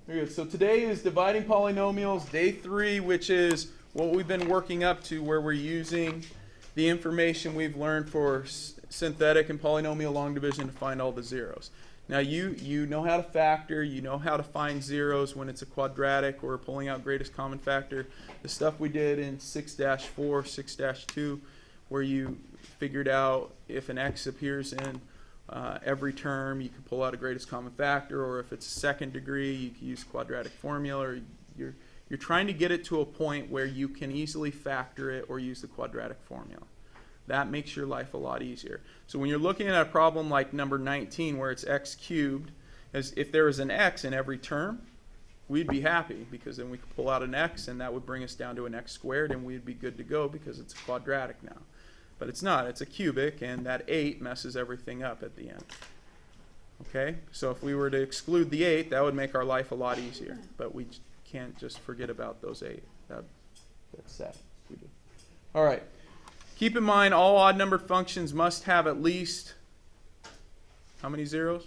Very good. So today is dividing polynomials, day 3, which is what we've been working up to, where we're using the information we've learned for synthetic and polynomial long division to find all the zeros. Now you know how to factor, you know how to find zeros when it's a quadratic or pulling out greatest common factor. The stuff we did in 6-4, 6-2, where you figured out if an x appears in every term, you can pull out a greatest common factor, or if it's second degree, you can use quadratic formula, or you're trying to get it to a point where you can easily factor it or use the quadratic formula. That makes your life a lot easier. So when you're looking at a problem like number 19, where it's x cubed, as if there was an x in every term, we'd be happy, because then we could pull out an x and that would bring us down to an x squared, and we'd be good to go because it's quadratic now. But it's not, it's a cubic, and that 8 messes everything up at the end. Okay, so if we were to exclude the 8, that would make our life a lot easier. But we can't just forget about those 8. That's sad. We do. All right. Keep in mind, all odd-numbered functions must have at least, how many zeros?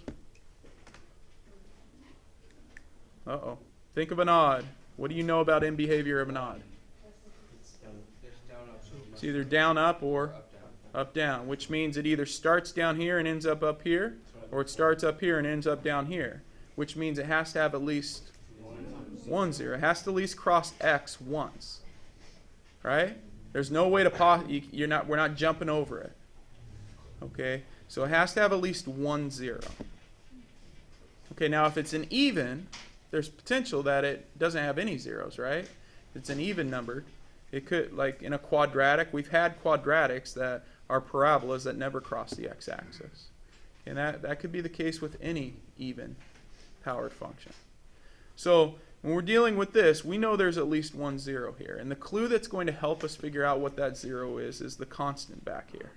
Uh-oh. Think of an odd. What do you know about in behavior of an odd? It's either down, up, or up, down, which means it either starts down here and ends up here, or it starts up here and ends up down here, which means it has to have at least one zero. It has to at least cross x once, right? There's no way to we're not jumping over it. Okay, so it has to have at least 1 0. Okay, now if it's an even, there's potential that it doesn't have any zeros, right? If it's an even number, it could, like in a quadratic, we've had quadratics that are parabolas that never cross the x-axis. And that could be the case with any even powered function. So when we're dealing with this, we know there's at least 1 0 here. And the clue that's going to help us figure out what that 0 is the constant back here.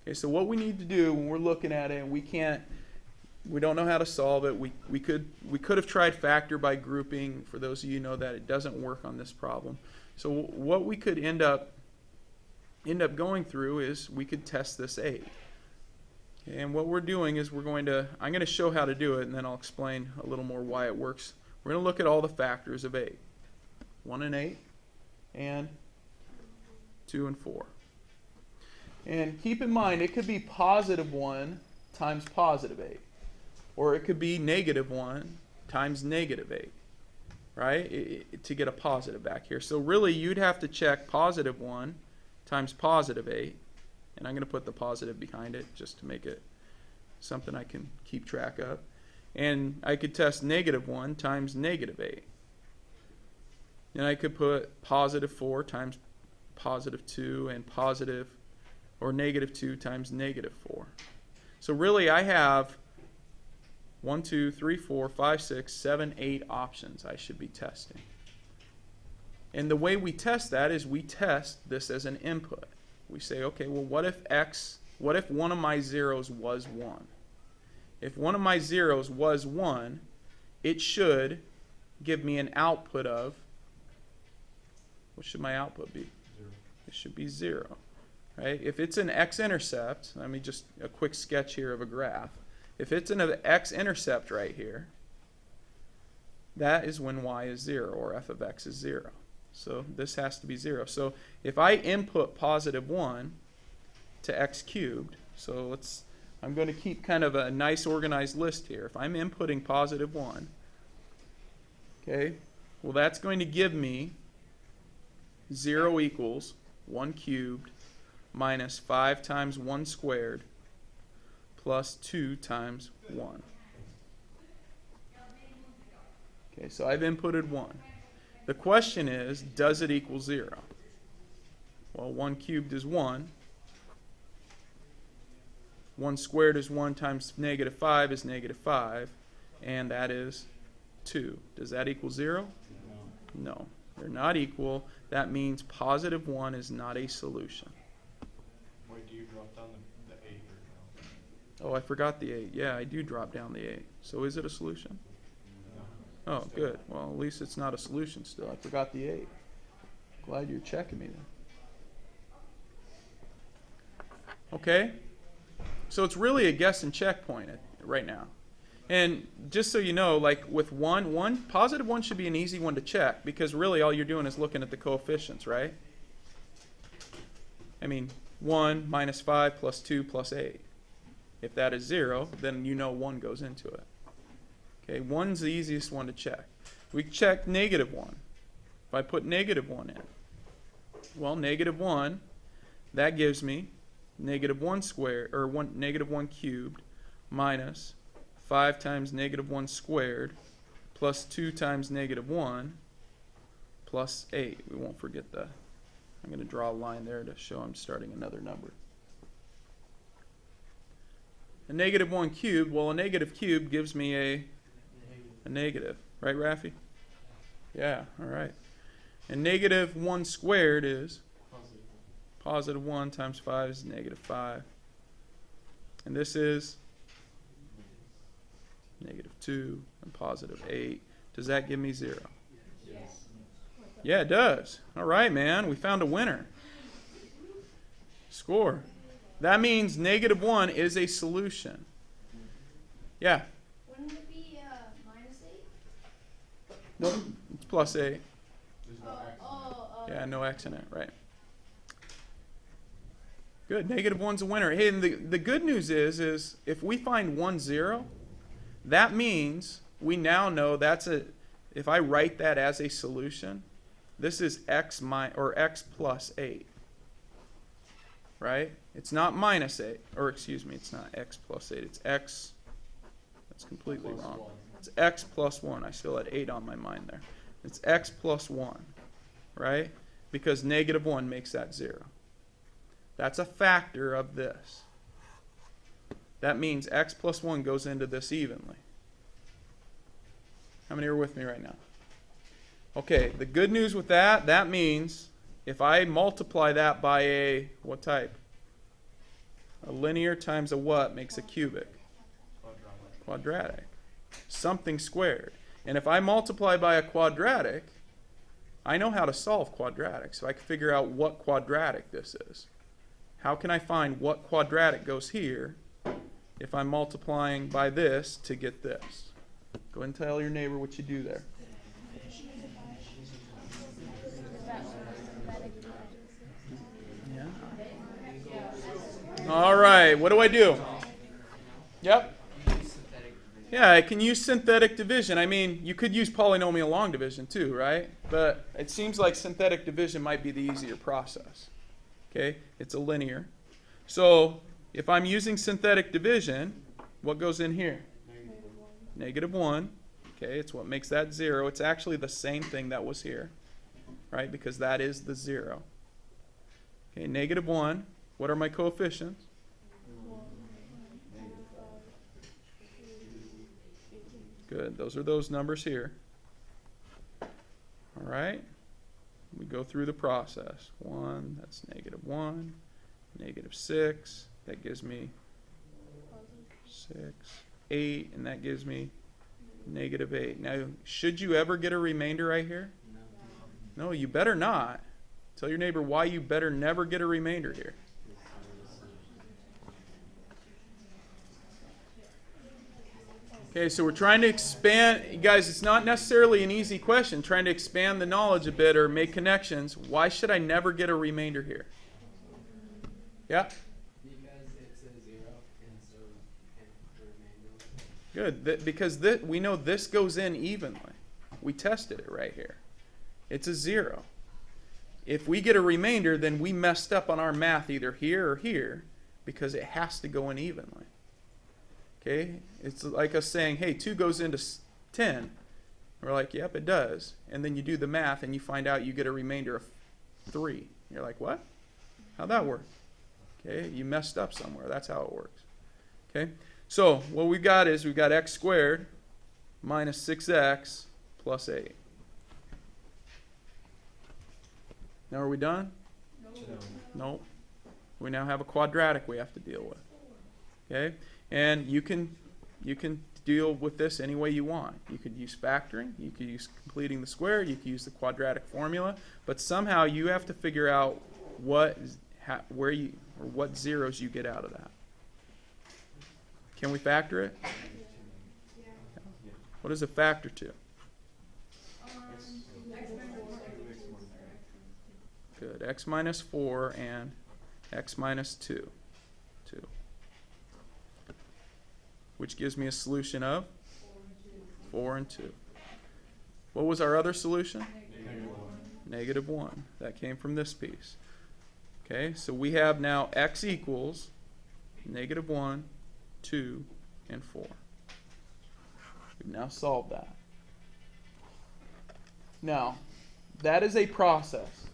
Okay, so what we need to do when we're looking at it, and we don't know how to solve it. We could have tried factor by grouping. For those of you who know that, it doesn't work on this problem. So what we could end up going through is we could test this 8. Okay, and what we're doing is I'm going to show how to do it, and then I'll explain a little more why it works. We're going to look at all the factors of 8. 1 and 8, and 2 and 4. And keep in mind, it could be positive 1 times positive 8. Or it could be negative 1 times negative 8. Right? To get a positive back here. So really, you'd have to check positive 1 times positive 8. And I'm going to put the positive behind it just to make it something I can keep track of. And I could test negative 1 times negative 8. And I could put positive 4 times positive 2 and positive or negative 2 times negative 4. So really, I have 1, 2, 3, 4, 5, 6, 7, 8 options I should be testing. And the way we test that is we test this as an input. We say, okay, well, what if one of my zeros was 1? If one of my zeros was 1, it should give me an output of, what should my output be? 0. It should be 0. Right? If it's an x-intercept, let me just, a quick sketch here of a graph. If it's an x-intercept right here, that is when y is 0, or f of x is 0. So this has to be 0. So if I input positive 1 to x cubed, so I'm going to keep kind of a nice organized list here. If I'm inputting positive 1, okay, well, that's going to give me 0 equals 1 cubed minus 5 times 1 squared plus 2 times 1. Okay, so I've inputted 1. The question is, does it equal 0? Well, 1 cubed is 1. 1 squared is 1 times negative 5 is negative 5. And that is 2. Does that equal 0? No. They're not equal. That means positive 1 is not a solution. Wait, do you drop down the 8 or no? Oh, I forgot the 8. Yeah, I do drop down the 8. So is it a solution? No. Oh, good. Well, at least it's not a solution still. I forgot the 8. Glad you're checking me then. Okay? So it's really a guess and check point right now. And just so you know, like with positive 1 should be an easy one to check because really all you're doing is looking at the coefficients, right? I mean, 1 minus 5 plus 2 plus 8. If that is 0, then you know 1 goes into it. Okay, 1's the easiest one to check. We check negative 1. If I put negative 1 in, well, negative 1, that gives me negative 1 squared, or negative 1 cubed, minus 5 times negative 1 squared, plus 2 times negative 1, plus 8. We won't forget that. I'm going to draw a line there to show I'm starting another number. A negative 1 cubed, well, a negative cubed gives me a negative. Right, Rafi? Yeah, all right. And negative 1 squared is? Positive 1 times 5 is negative 5. And this is? Negative 2 and positive 8. Does that give me 0? Yes. Yeah, it does. All right, man. We found a winner. Score. That means negative 1 is a solution. Yeah? Wouldn't it be minus 8? Nope. It's plus 8. There's no X. Yeah, no X in it, right. Good. Negative 1's a winner. Hey, and the good news is if we find 1, 0, that means we now know if I write that as a solution, this is x plus 8. Right? It's not minus 8. Or excuse me, it's not x plus 8. It's x. That's completely wrong. It's x plus 1. I still had 8 on my mind there. It's x plus 1. Right? Because negative 1 makes that 0. That's a factor of this. That means x plus 1 goes into this evenly. How many are with me right now? Okay, the good news with that means if I multiply that by a, what type? A linear times a what makes a cubic? Quadratic. Something squared. And if I multiply by a quadratic, I know how to solve quadratics. So I can figure out what quadratic this is. How can I find what quadratic goes here if I'm multiplying by this to get this? Go ahead and tell your neighbor what you do there. Yeah. All right, what do I do? Yep. Yeah, I can use synthetic division. I mean, you could use polynomial long division too, right? But it seems like synthetic division might be the easier process. Okay, it's a linear. So if I'm using synthetic division, what goes in here? Negative 1. Okay, it's what makes that 0. It's actually the same thing that was here, right? Because that is the 0. Okay, negative 1. What are my coefficients? Good. Those are those numbers here. All right. We go through the process. 1, that's negative 1. Negative 6. That gives me 6. 8, and that gives me negative 8. Now, should you ever get a remainder right here? No, you better not. Tell your neighbor why you better never get a remainder here. Okay, so we're trying to expand. Guys, it's not necessarily an easy question. Trying to expand the knowledge a bit or make connections. Why should I never get a remainder here? Yeah? Good, because we know this goes in evenly. We tested it right here. It's a 0. If we get a remainder, then we messed up on our math either here or here because it has to go in evenly. Okay? It's like us saying, hey, 2 goes into 10. We're like, yep, it does. And then you do the math and you find out you get a remainder of 3. You're like, what? How'd that work? Okay, you messed up somewhere. That's how it works. Okay? So what we've got is we've got x squared minus 6x plus 8. Now are we done? Nope. We now have a quadratic we have to deal with. Okay? And you can deal with this any way you want. You could use factoring, you could use completing the square, you could use the quadratic formula, but somehow you have to figure out what zeros you get out of that. Can we factor it? What is a factor to? Good. X minus 4 and x minus 2. 2. Which gives me a solution of 4 and 2. What was our other solution? Negative 1. That came from this piece. Okay, so we have now x equals negative 1, 2, and 4. We've now solved that. Now, that is a process.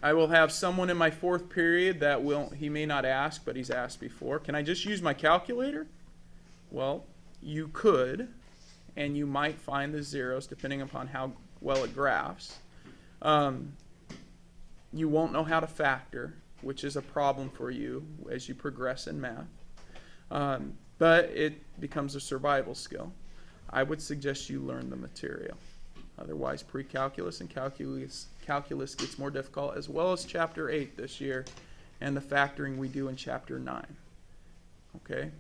I will have someone in my fourth period that he may not ask, but he's asked before. Can I just use my calculator? Well, you could, and you might find the zeros depending upon how well it graphs. You won't know how to factor, which is a problem for you as you progress in math. But it becomes a survival skill. I would suggest you learn the material. Otherwise, pre-calculus and calculus gets more difficult, as well as Chapter 8 this year and the factoring we do in Chapter 9. Okay?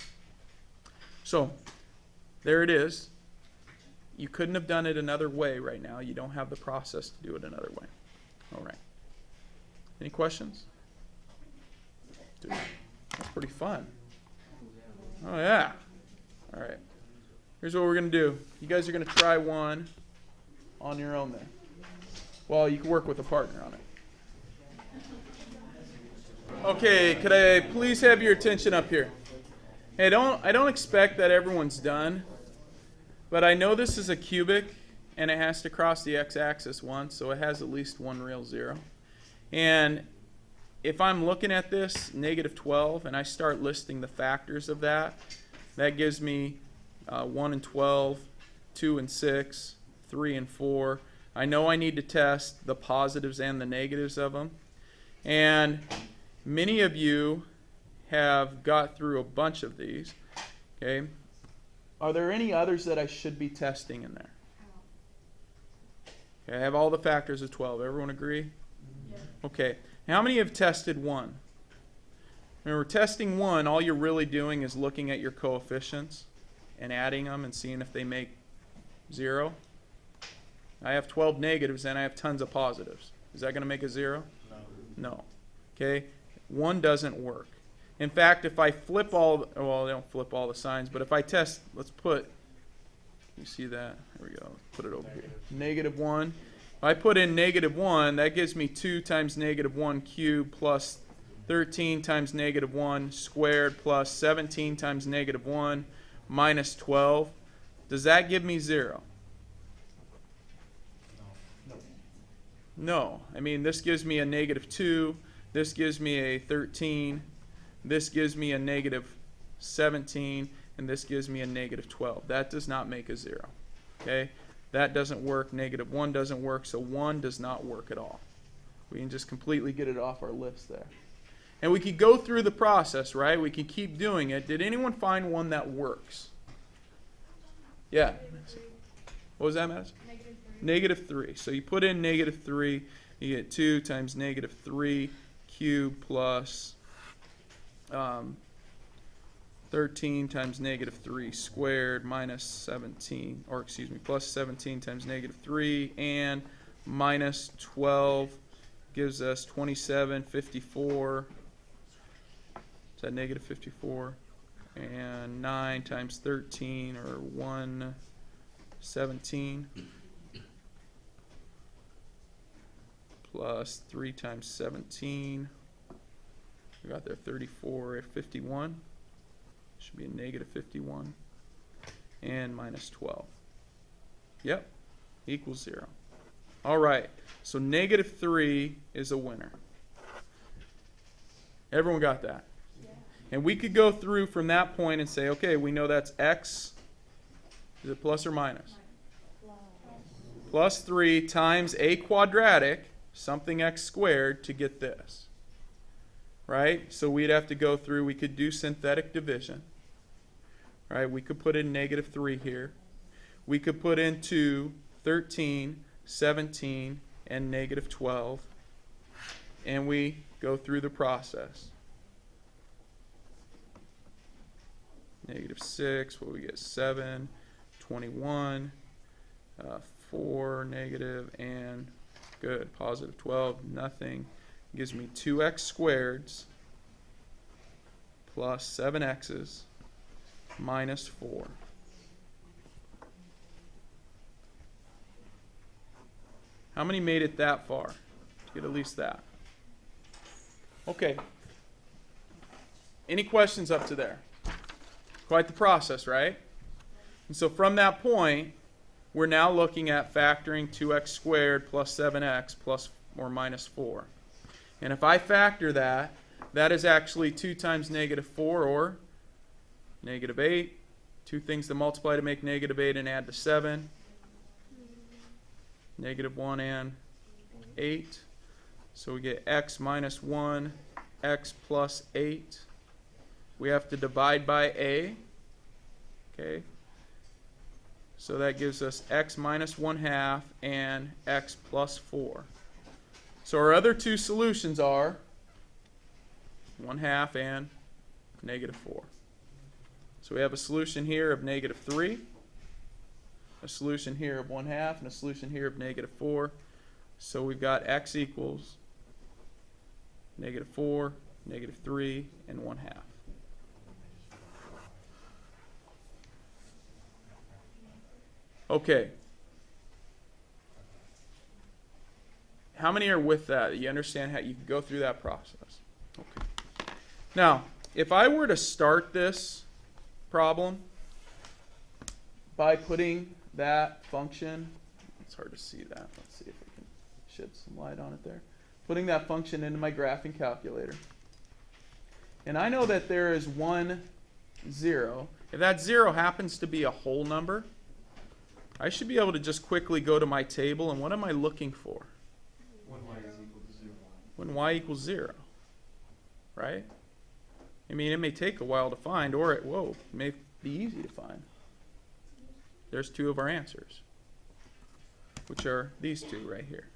So, there it is. You couldn't have done it another way right now. You don't have the process to do it another way. All right. Any questions? Dude, that's pretty fun. Oh, yeah. All right. Here's what we're going to do. You guys are going to try one on your own there. Well, you can work with a partner on it. Okay, could I please have your attention up here? Hey, I don't expect that everyone's done, but I know this is a cubic, and it has to cross the x-axis once, so it has at least one real zero. And if I'm looking at this, negative 12, and I start listing the factors of that, that gives me 1 and 12, 2 and 6, 3 and 4. I know I need to test the positives and the negatives of them. And many of you have got through a bunch of these. Okay. Are there any others that I should be testing in there? Okay, I have all the factors of 12. Everyone agree? Yeah. Okay. How many have tested 1? Remember, testing 1, all you're really doing is looking at your coefficients and adding them and seeing if they make 0. I have 12 negatives and I have tons of positives. Is that going to make a 0? No. Okay? 1 doesn't work. In fact, if I flip I don't flip all the signs, but if I test, let's put, you see that? There we go. Put it over here. Negative 1. If I put in negative 1, that gives me 2 times negative 1 cubed plus 13 times negative 1 squared plus 17 times negative 1 minus 12. Does that give me 0? No. I mean, this gives me a negative 2. This gives me a 13. This gives me a negative 17. And this gives me a negative 12. That does not make a 0. Okay? That doesn't work. Negative 1 doesn't work. So 1 does not work at all. We can just completely get it off our list there. And we could go through the process, right? We can keep doing it. Did anyone find one that works? Yeah. What was that, Madison? Negative 3. So you put in negative 3, you get 2 times negative 3 cubed plus 13 times negative 3 squared minus 17, or excuse me, plus 17 times negative 3 and minus 12 gives us 27, 54. Is that negative 54? And 9 times 13, or 117. Plus 3 times 17. We got there 34 at 51. Should be a negative 51. And minus 12. Yep, equals 0. All right, so negative 3 is a winner. Everyone got that? Yeah. And we could go through from that point and say, okay, we know that's x. Is it plus or minus? Plus 3 times a quadratic, something x squared, to get this. Right? So we'd have to go through, we could do synthetic division. Right? We could put in negative 3 here. We could put in 2, 13, 17, and negative 12. And we go through the process. Negative 6, what we get? 7, 21, 4, negative, and good, positive 12, nothing. Gives me 2x squareds plus 7x's minus 4. How many made it that far? To get at least that. Okay. Any questions up to there? Quite the process, right? And so from that point, we're now looking at factoring 2x squared plus 7x plus or minus 4. And if I factor that, that is actually 2 times negative 4 or negative 8. Two things to multiply to make negative 8 and add to 7. Negative 1 and 8. So we get x minus 1, x plus 8. We have to divide by a. Okay. So that gives us x minus 1/2 and x plus 4. So our other two solutions are 1/2 and negative 4. So we have a solution here of negative 3, a solution here of 1/2, and a solution here of negative 4. So we've got x equals negative 4, negative 3, and 1/2. Okay. How many are with that? You understand how you can go through that process? Okay. Now, if I were to start this problem by putting that function, it's hard to see that. Let's see if we can shed some light on it there. Putting that function into my graphing calculator. And I know that there is 1, 0. If that 0 happens to be a whole number, I should be able to just quickly go to my table, and what am I looking for? When y is equal to 0. When y equals 0, right? I mean, it may take a while to find, or it may be easy to find. There's two of our answers, which are these two right here.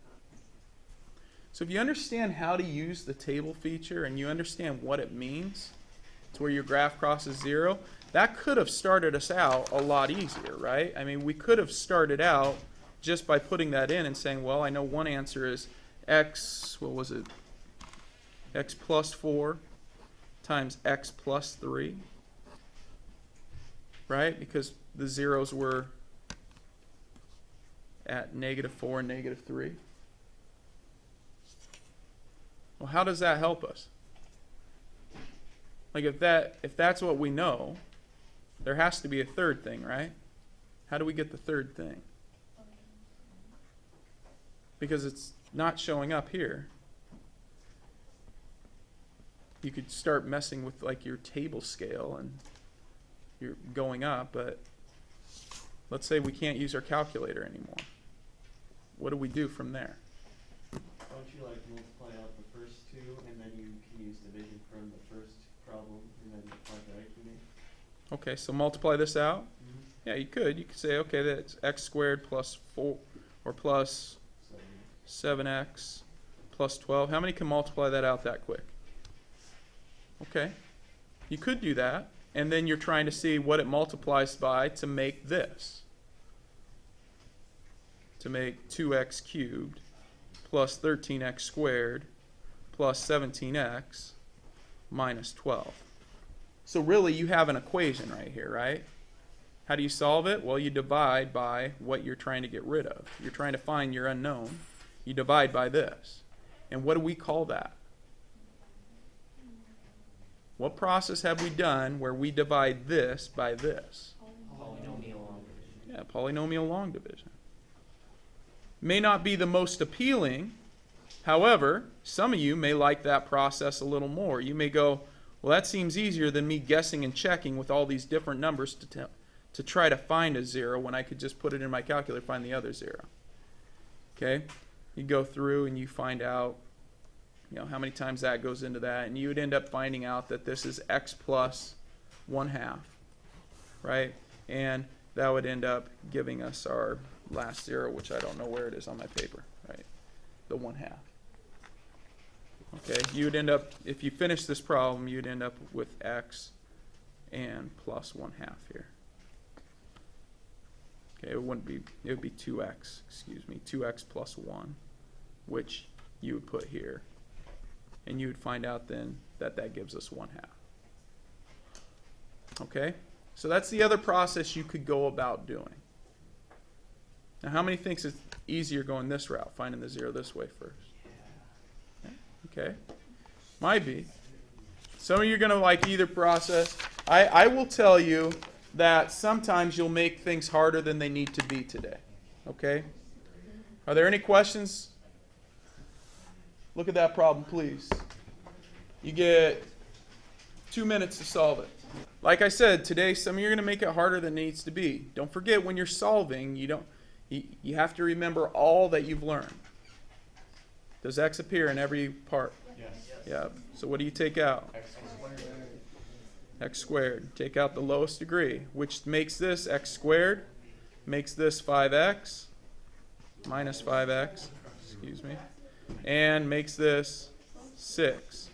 So if you understand how to use the table feature and you understand what it means, to where your graph crosses 0, that could have started us out a lot easier, right? I mean, we could have started out just by putting that in and saying, well, I know one answer is x, what was it? X plus 4 times x plus 3, right? Because the zeros were at negative 4 and negative 3. Well, how does that help us? Like if that's what we know, there has to be a third thing, right? How do we get the third thing? Because it's not showing up here. You could start messing with like your table scale and you're going up, but let's say we can't use our calculator anymore. What do we do from there? Don't you like multiply out the first two and then you can use division from the first problem and then apply the right you made? Okay, so multiply this out. Mm-hmm. Yeah, you could. You could say, okay, that's x squared plus 4 or plus 7x plus 12. How many can multiply that out that quick? Okay. You could do that, and then you're trying to see what it multiplies by to make this. To make 2x cubed plus 13x squared plus 17x minus 12. So really, you have an equation right here, right? How do you solve it? Well, you divide by what you're trying to get rid of. You're trying to find your unknown. You divide by this. And what do we call that? What process have we done where we divide this by this? Polynomial long division. Yeah, polynomial long division. May not be the most appealing. However, some of you may like that process a little more. You may go, well, that seems easier than me guessing and checking with all these different numbers to try to find a 0 when I could just put it in my calculator, find the other 0. Okay? You go through and you find out, how many times that goes into that, and you would end up finding out that this is x plus 1/2, right? And that would end up giving us our last 0, which I don't know where it is on my paper, right? The 1/2. Okay, you would end up, if you finish this problem, you'd end up with x and plus 1/2 here. Okay, it wouldn't be, it would be 2x, excuse me, 2x plus 1, which you would put here. And you would find out then that that gives us 1/2. Okay, so that's the other process you could go about doing. Now, how many thinks it's easier going this route, finding the 0 this way first? Okay, might be. Some of you are going to like either process. I will tell you that sometimes you'll make things harder than they need to be today. Okay? Are there any questions? Look at that problem, please. You get 2 minutes to solve it. Like I said, today some of you are going to make it harder than it needs to be. Don't forget when you're solving, you have to remember all that you've learned. Does x appear in every part? Yes. Yeah. So what do you take out? X squared. X squared. Take out the lowest degree, which makes this x squared, makes this 5x, minus 5x, excuse me, and makes this 6.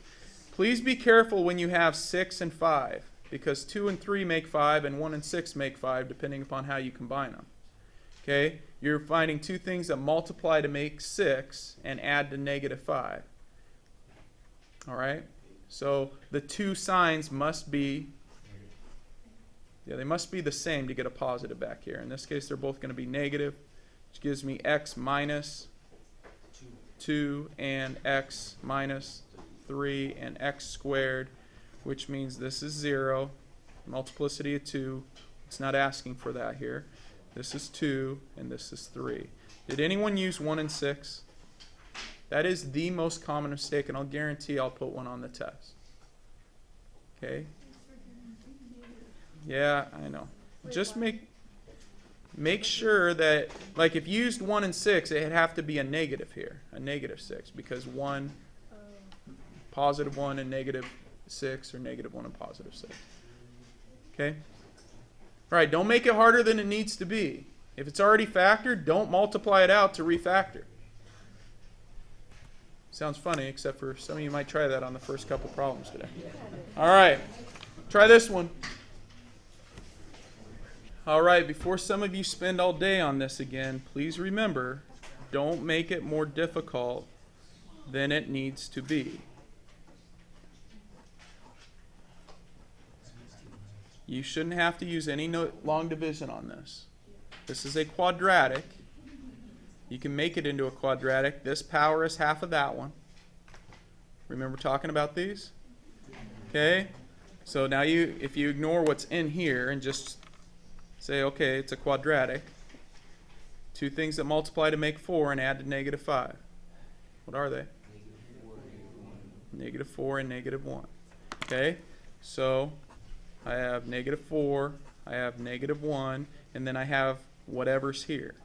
Please be careful when you have 6 and 5, because 2 and 3 make 5, and 1 and 6 make 5, depending upon how you combine them. Okay? You're finding two things that multiply to make 6 and add to negative 5. All right? So the two signs must be, they must be the same to get a positive back here. In this case, they're both going to be negative, which gives me x minus 2 and x minus 3 and x squared, which means this is 0. Multiplicity of 2. It's not asking for that here. This is 2 and this is 3. Did anyone use 1 and 6? That is the most common mistake, and I'll guarantee I'll put one on the test. Okay? Yeah, I know. Just make sure that, like if you used 1 and 6, it'd have to be a negative here, a negative 6, because 1, positive 1 and negative 6, or negative 1 and positive 6. Okay? All right, don't make it harder than it needs to be. If it's already factored, don't multiply it out to refactor. Sounds funny, except for some of you might try that on the first couple problems today. All right, try this one. All right, before some of you spend all day on this again, please remember, don't make it more difficult than it needs to be. You shouldn't have to use any long division on this. This is a quadratic. You can make it into a quadratic. This power is half of that one. Remember talking about these? Okay? So now if you ignore what's in here and just say, okay, it's a quadratic. Two things that multiply to make 4 and add to negative 5. What are they? Negative 4 and negative 1. Okay? So I have negative 4, I have negative 1, and then I have whatever's here.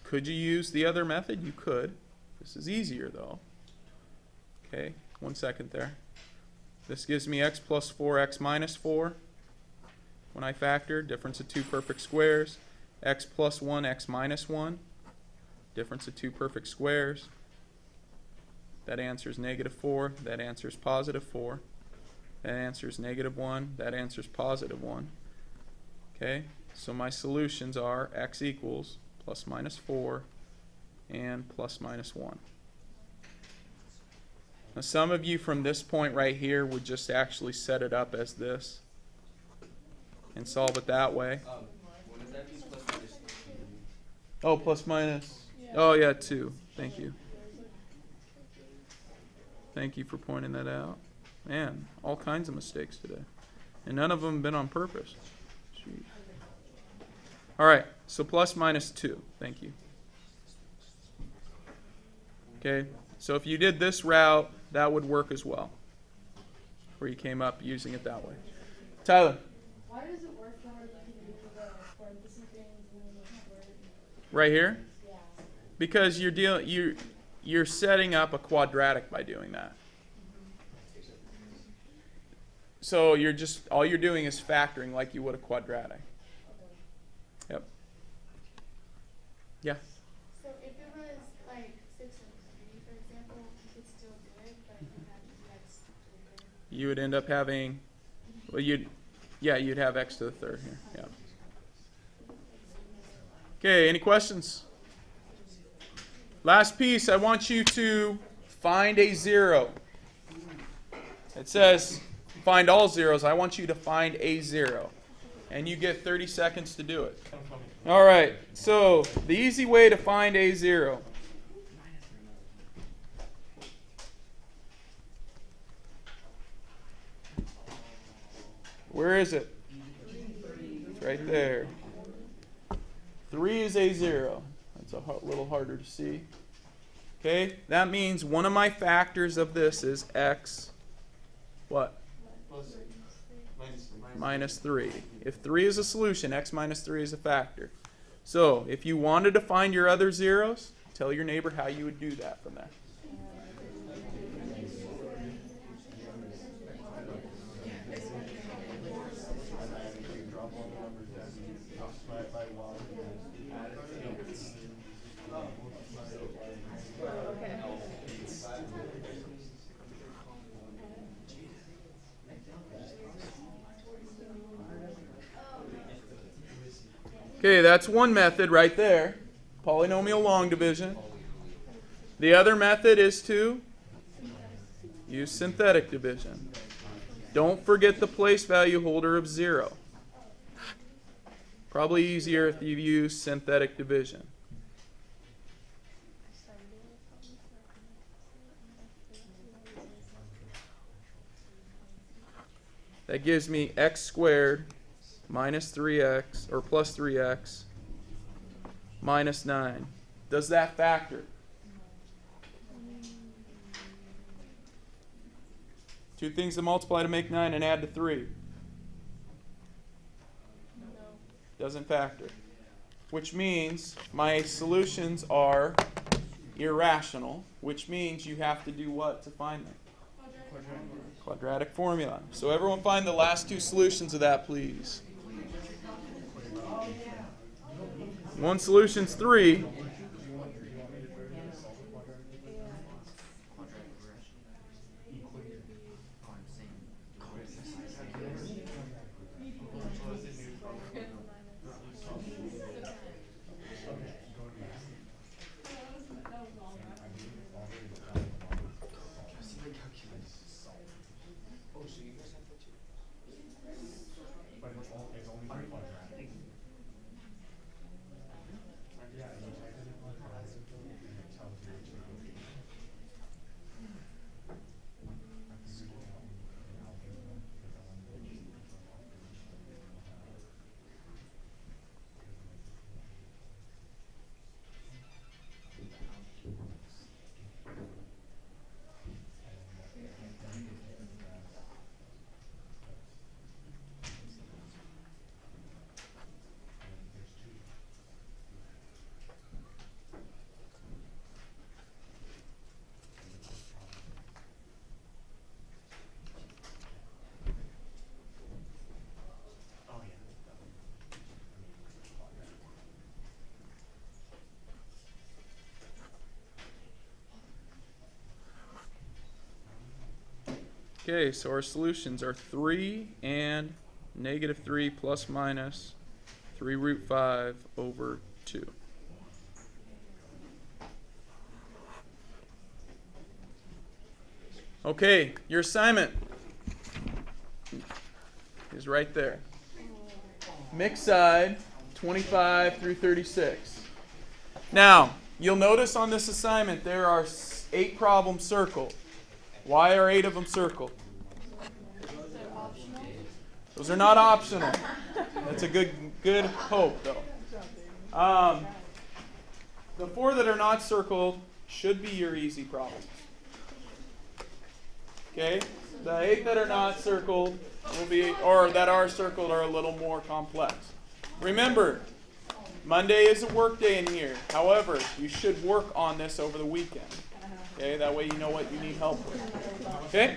Could you use the other method? You could. This is easier though. Okay, 1 second there. This gives me x plus 4, x minus 4. When I factor, difference of two perfect squares. X plus 1, x minus 1. Difference of two perfect squares. That answers negative 4. That answers positive 4. That answers negative 1. That answers positive 1. Okay, so my solutions are x equals plus minus 4 and plus minus 1. Now some of you from this point right here would just actually set it up as this and solve it that way. What does that mean, plus minus 2? Oh, plus minus. Oh yeah, 2. Thank you. Thank you for pointing that out. Man, all kinds of mistakes today. And none of them have been on purpose. Jeez. All right, so plus minus 2. Thank you. Okay, so if you did this route, that would work as well, where you came up using it that way. Tyler. Why does it work more than you do the parentheses things and then the word? Right here? Yeah. Because you're setting up a quadratic by doing that. So you're just, all you're doing is factoring like you would a quadratic. Yep. Yeah. So if it was like 6 and 3, for example, you could still do it, but you have the x to the third. You would end up having, well, you'd have x to the third here. Yeah. Okay, any questions? Last piece, I want you to find a 0. It says find all zeros. I want you to find a 0. And you get 30 seconds to do it. All right, so the easy way to find a 0. Where is it? It's right there. 3 is a 0. That's a little harder to see. Okay, that means one of my factors of this is x, what? Minus 3. If 3 is a solution, x minus 3 is a factor. So, if you wanted to find your other zeros, tell your neighbor how you would do that from there. Okay, that's one method right there. Polynomial long division. The other method is to use synthetic division. Don't forget the place value holder of 0. Probably easier if you use synthetic division. That gives me x squared minus 3x, or plus 3x, minus 9. Does that factor? Two things to multiply to make 9 and add to 3. Doesn't factor. Which means my solutions are irrational, which means you have to do what to find them? Quadratic formula. So everyone find the last two solutions of that, please. One solution's 3. Okay, so our solutions are 3 and negative 3 plus minus 3 root 5 over 2. Okay, your assignment is right there. Mixed side, 25 through 36. Now, you'll notice on this assignment there are 8 problems circled. Why are 8 of them circled? Those are not optional. That's a good hope, though. The 4 that are not circled should be your easy problems. Okay? The 8 that are not circled will be, or that are circled, are a little more complex. Remember, Monday is a work day in here. However, you should work on this over the weekend. Okay? That way you know what you need help with. Okay?